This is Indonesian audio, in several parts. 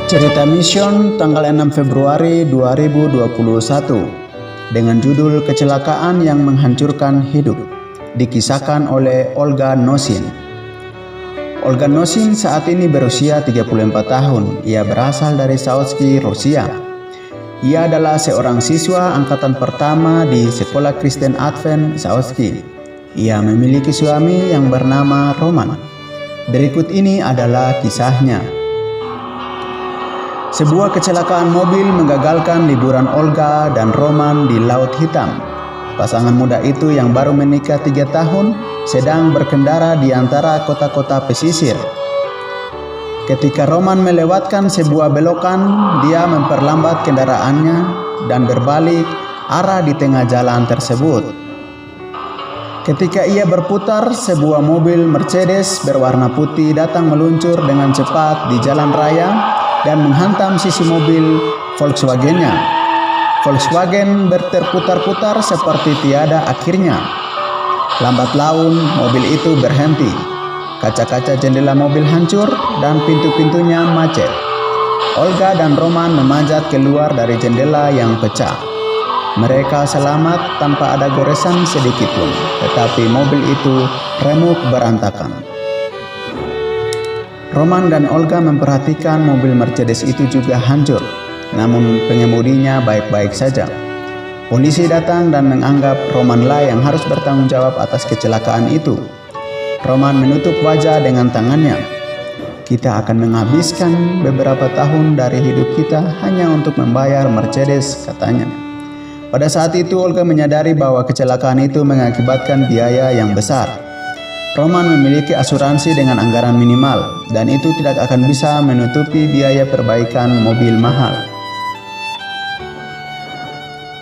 Cerita Mission tanggal 6 Februari 2021 dengan judul Kecelakaan yang Menghancurkan Hidup, dikisahkan oleh Olga Nosin. Olga Nosin saat ini berusia 34 tahun. Ia berasal dari Saotsky, Rusia. Ia adalah seorang siswa angkatan pertama di Sekolah Kristen Advent Saotsky. Ia memiliki suami yang bernama Roman. Berikut ini adalah kisahnya. Sebuah kecelakaan mobil menggagalkan liburan Olga dan Roman di Laut Hitam. Pasangan muda itu yang baru menikah 3 tahun sedang berkendara di antara kota-kota pesisir. Ketika Roman melewatkan sebuah belokan, dia memperlambat kendaraannya dan berbalik arah di tengah jalan tersebut. Ketika ia berputar, sebuah mobil Mercedes berwarna putih datang meluncur dengan cepat di jalan raya dan menghantam sisi mobil Volkswagen-nya. Volkswagen berterputar-putar seperti tiada akhirnya. Lambat laun, mobil itu berhenti. Kaca-kaca jendela mobil hancur dan pintu-pintunya macet. Olga dan Roman memanjat keluar dari jendela yang pecah. Mereka selamat tanpa ada goresan sedikit pun, tetapi mobil itu remuk berantakan. Roman dan Olga memperhatikan mobil Mercedes itu juga hancur, namun pengemudinya baik-baik saja. Polisi datang dan menganggap Romanlah yang harus bertanggung jawab atas kecelakaan itu. Roman menutup wajah dengan tangannya. Kita akan menghabiskan beberapa tahun dari hidup kita hanya untuk membayar Mercedes, katanya. Pada saat itu Olga menyadari bahwa kecelakaan itu mengakibatkan biaya yang besar. Roman memiliki asuransi dengan anggaran minimal dan itu tidak akan bisa menutupi biaya perbaikan mobil mahal.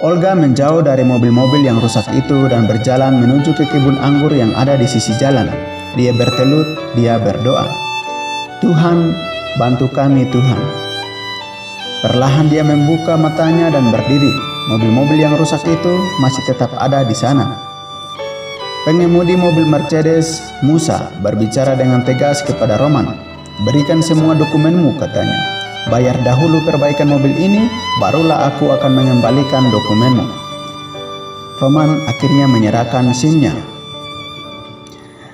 Olga menjauh dari mobil-mobil yang rusak itu dan berjalan menuju ke kebun anggur yang ada di sisi jalan. Dia bertelut, dia berdoa, "Tuhan, bantu kami Tuhan." Perlahan dia membuka matanya dan berdiri. Mobil-mobil yang rusak itu masih tetap ada di sana. Pengemudi mobil Mercedes, Musa, berbicara dengan tegas kepada Roman. "Berikan semua dokumenmu," katanya. "Bayar dahulu perbaikan mobil ini, barulah aku akan mengembalikan dokumenmu." Roman akhirnya menyerahkan SIM-nya.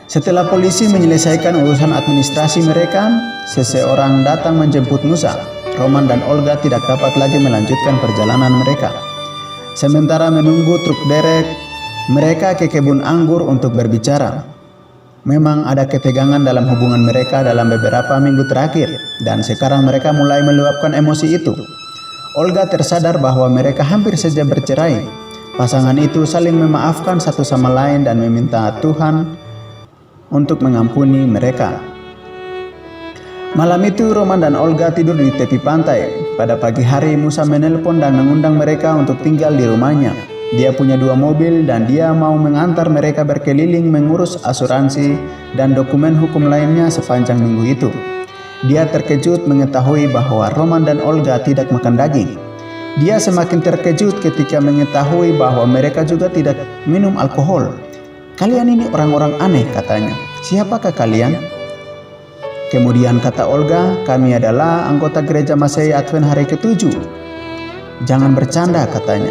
Setelah polisi menyelesaikan urusan administrasi mereka, seseorang datang menjemput Musa. Roman dan Olga tidak dapat lagi melanjutkan perjalanan mereka. Sementara menunggu truk derek, mereka ke kebun anggur untuk berbicara. Memang ada ketegangan dalam hubungan mereka dalam beberapa minggu terakhir, dan sekarang mereka mulai meluapkan emosi itu. Olga tersadar bahwa mereka hampir saja bercerai. Pasangan itu saling memaafkan satu sama lain dan meminta Tuhan untuk mengampuni mereka. Malam itu Roman dan Olga tidur di tepi pantai. Pada pagi hari Musa menelpon dan mengundang mereka untuk tinggal di rumahnya. Dia punya 2 mobil dan dia mau mengantar mereka berkeliling mengurus asuransi dan dokumen hukum lainnya sepanjang minggu itu. Dia terkejut mengetahui bahwa Roman dan Olga tidak makan daging. Dia semakin terkejut ketika mengetahui bahwa mereka juga tidak minum alkohol. "Kalian ini orang-orang aneh," katanya. "Siapakah kalian?" Kemudian kata Olga, "Kami adalah anggota gereja Masehi Advent hari ke-7. "Jangan bercanda," katanya.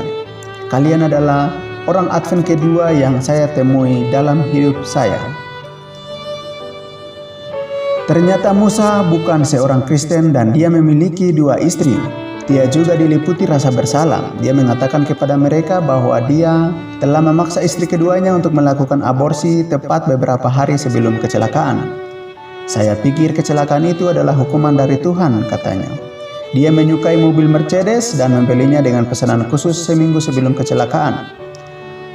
"Kalian adalah orang Advent kedua yang saya temui dalam hidup saya." Ternyata Musa bukan seorang Kristen dan dia memiliki 2 istri. Dia juga diliputi rasa bersalah. Dia mengatakan kepada mereka bahwa dia telah memaksa istri keduanya untuk melakukan aborsi tepat beberapa hari sebelum kecelakaan. "Saya pikir kecelakaan itu adalah hukuman dari Tuhan," katanya. Dia menyukai mobil Mercedes dan membelinya dengan pesanan khusus seminggu sebelum kecelakaan.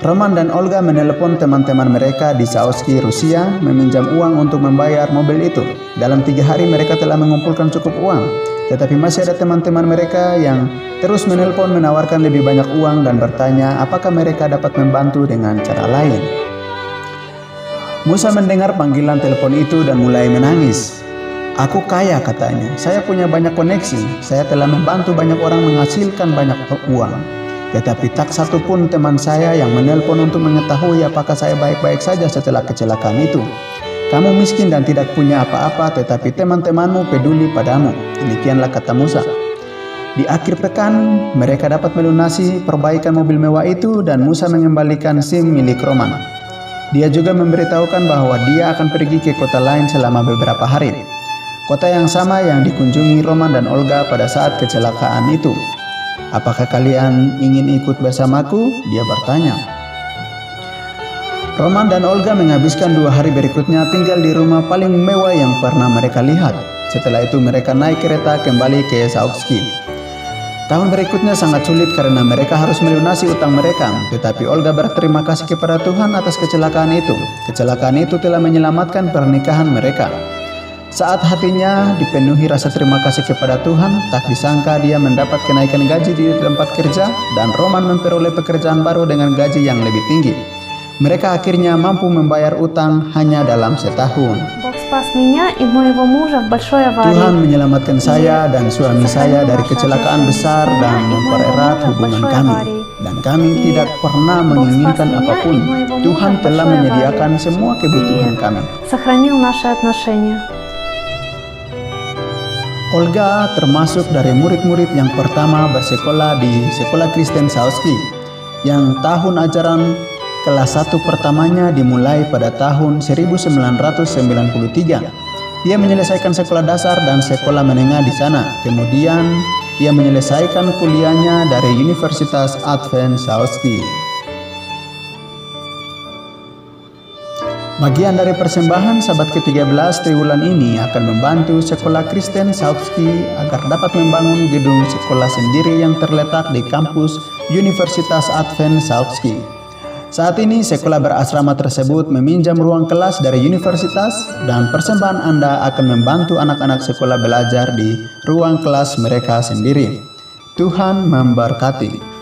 Roman dan Olga menelepon teman-teman mereka di Saotsky, Rusia, meminjam uang untuk membayar mobil itu. Dalam 3 hari mereka telah mengumpulkan cukup uang, tetapi masih ada teman-teman mereka yang terus menelpon menawarkan lebih banyak uang dan bertanya apakah mereka dapat membantu dengan cara lain. Musa mendengar panggilan telepon itu dan mulai menangis. "Aku kaya," katanya. "Saya punya banyak koneksi. Saya telah membantu banyak orang menghasilkan banyak uang. Tetapi tak satu pun teman saya yang menelpon untuk mengetahui apakah saya baik-baik saja setelah kecelakaan itu. Kamu miskin dan tidak punya apa-apa, tetapi teman-temanmu peduli padamu. Demikianlah kata Musa. Di akhir pekan, mereka dapat melunasi perbaikan mobil mewah itu dan Musa mengembalikan SIM milik Roman. Dia juga memberitahukan bahwa dia akan pergi ke kota lain selama beberapa hari. Kota yang sama yang dikunjungi Roman dan Olga pada saat kecelakaan itu. Apakah kalian ingin ikut bersamaku? Dia bertanya. Roman dan Olga menghabiskan 2 hari berikutnya tinggal di rumah paling mewah yang pernah mereka lihat. Setelah itu mereka naik kereta kembali ke Sauksky. Tahun berikutnya sangat sulit karena mereka harus melunasi utang mereka. Tetapi Olga berterima kasih kepada Tuhan atas kecelakaan itu. Kecelakaan itu telah menyelamatkan pernikahan mereka. Saat hatinya dipenuhi rasa terima kasih kepada Tuhan, tak disangka dia mendapat kenaikan gaji di tempat kerja dan Roman memperoleh pekerjaan baru dengan gaji yang lebih tinggi. Mereka akhirnya mampu membayar utang hanya dalam setahun. Tuhan menyelamatkan saya dan suami saya dari kecelakaan besar dan mempererat hubungan kami. Dan kami tidak pernah menginginkan apapun. Tuhan telah menyediakan semua kebutuhan kami. Olga termasuk dari murid-murid yang pertama bersekolah di Sekolah Kristen Sauksky, yang tahun ajaran kelas 1 pertamanya dimulai pada tahun 1993. Dia menyelesaikan sekolah dasar dan sekolah menengah di sana. Kemudian, ia menyelesaikan kuliahnya dari Universitas Advent Sauksky. Bagian dari persembahan Sabat ke-13 triwulan ini akan membantu Sekolah Kristen Sauksky agar dapat membangun gedung sekolah sendiri yang terletak di kampus Universitas Advent Sauksky. Saat ini sekolah berasrama tersebut meminjam ruang kelas dari universitas dan persembahan Anda akan membantu anak-anak sekolah belajar di ruang kelas mereka sendiri. Tuhan memberkati.